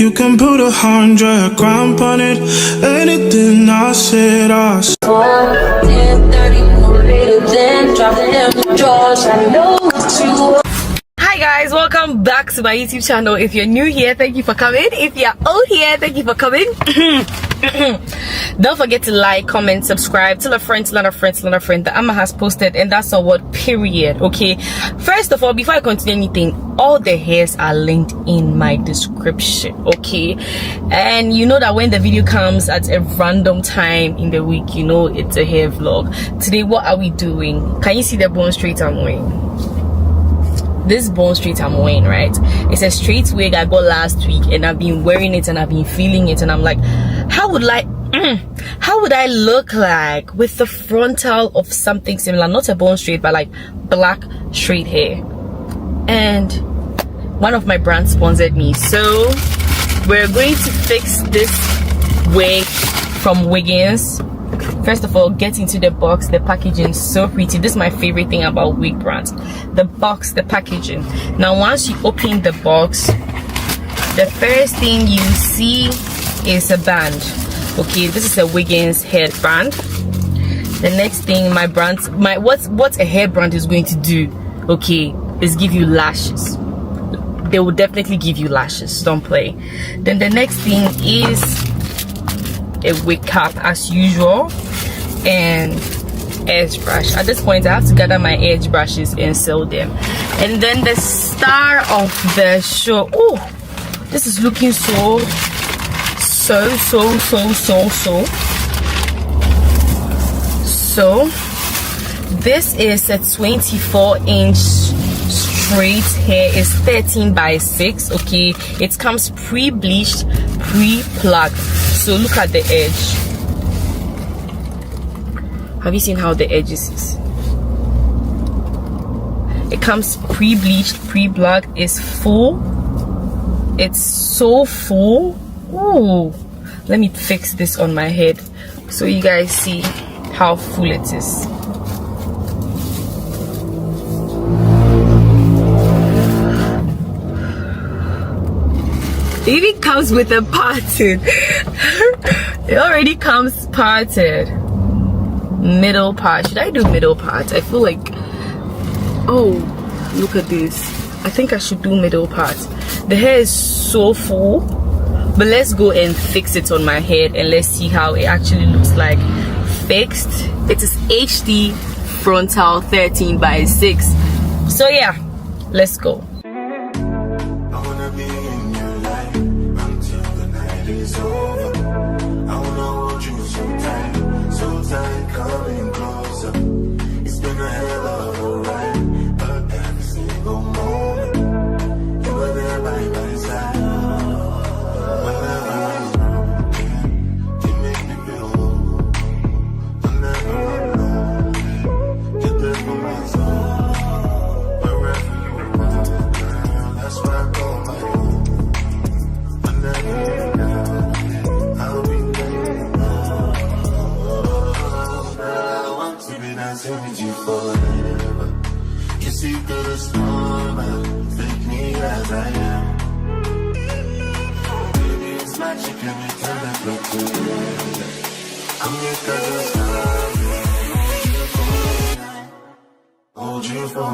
You can put 100 grand on it. Anything I said, I said. 10:30, then drop them drawers. I know what you. Hi guys, welcome back to my YouTube channel. If you're new here, thank you for coming. If you're old here, thank you for coming. Don't forget to like, comment, subscribe, tell a friend, tell a friend, tell a friend that Amma has posted, and that's a word, period. Okay, first of all, before I continue anything, all the hairs are linked in my description. Okay, and you know that when the video comes at a random time in the week, you know it's a hair vlog. Today, what are we doing? Can you see the bone straight I'm wearing? This bone straight I'm wearing, right? It's a straight wig I bought last week, and I've been wearing it and I've been feeling it, and I'm like, how would I look like with the frontal of something similar, not a bone straight but like black straight hair? And one of my brands sponsored me, so we're going to fix this wig from Wiggins. First of all, get into the box. The packaging is so pretty. This is my favorite thing about wig brands, the box, the packaging. Now once you open the box, the first thing you see is a band. Okay, this is a Wiggins hair brand. The next thing what a hair brand is going to do, okay, is give you lashes. They will definitely give you lashes, don't play. Then the next thing is a wig cap as usual, and edge brush. At this point I have to gather my edge brushes and sell them. And then the star of the show, oh, this is looking so this is a 24-inch straight hair. It's 13 by 6. okay, it comes pre-bleached, pre-plucked. So look at the edge. Have you seen how the edges is? It comes pre-bleached, pre-plucked. It's full. It's so full. Ooh, let me fix this on my head so you guys see how full it is. It even comes with a parted. It already comes parted. Middle part. Should I do middle part? I feel like, oh, look at this. I think I should do middle part. The hair is so full, but let's go and fix it on my head and let's see how it actually looks like fixed. It is HD frontal 13 by 6. So yeah, let's go. You see through the storm, take me as I am. Baby, it's magic, and we turn that look to you. I'm your girl, hold you for a long.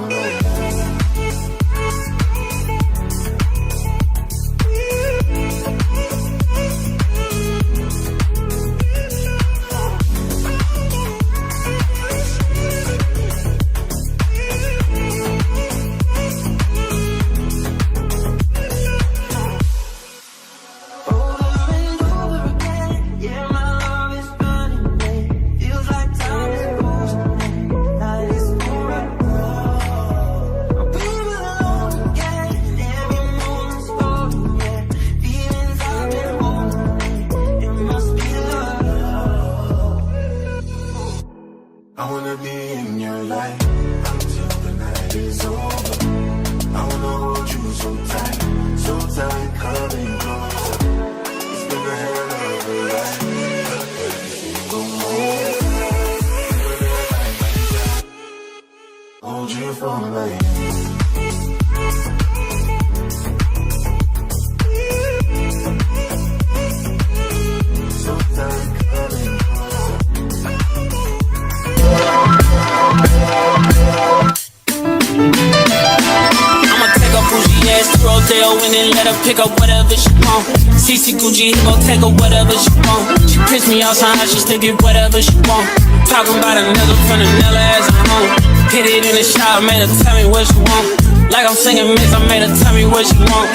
stay on when and let her pick up whatever she want. CC Gucci, he gon' take her whatever she want. She piss me off, somehow she still get whatever she want. Talking about a nigga from the Nella as a home. Hit it in the shower, made her tell me what she want. Like I'm singing mix, I made her tell me what she want.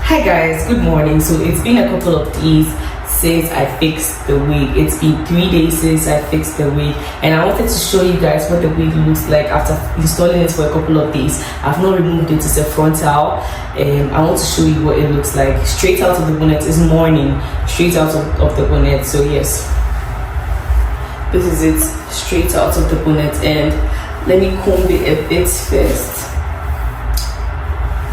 Hi guys, good morning. So it's been a couple of days since I fixed the wig. It's been 3 days since I fixed the wig, and I wanted to show you guys what the wig looks like after installing it for a couple of days. I've not removed it, it's a frontal, and I want to show you what it looks like straight out of the bonnet. It's morning, straight out of the bonnet. So yes, this is it straight out of the bonnet, and let me comb it a bit first.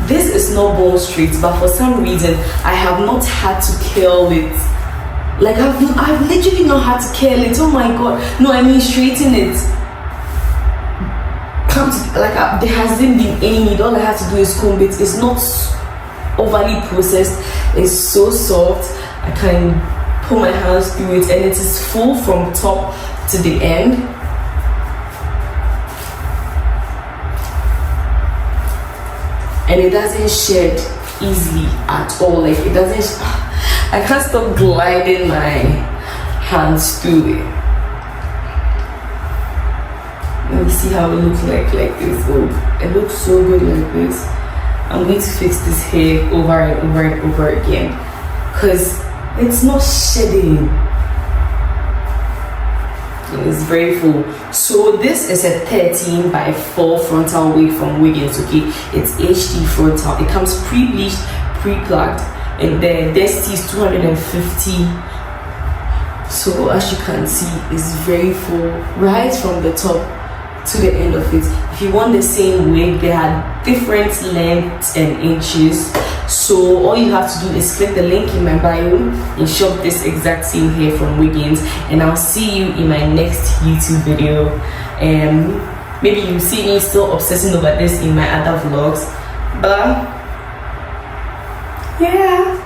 This is not bone straight, but for some reason I have not had to curl it. Like I've literally not had to curl it. Oh my god, no, I mean straighten it. There hasn't been any need. All I have to do is comb it. It's not overly processed, it's so soft. I can put my hands through it, and it is full from top to the end. And it doesn't shed easily at all. Like it doesn't, I can't stop gliding my hands through it. Let me see how it looks like this. Oh, it looks so good like this. I'm going to fix this hair over and over and over again because it's not shedding. It's very full. So this is a 13 by 4 frontal wig from Wiggins. Okay, it's HD frontal. It comes pre-bleached, pre-plucked, and the density is 250. So as you can see, it's very full right from the top to the end of it. If you want the same wig, they are different lengths and inches. So all you have to do is click the link in my bio and shop this exact same hair from Wiggins, and I'll see you in my next YouTube video. And maybe you see me still obsessing over this in my other vlogs, but yeah.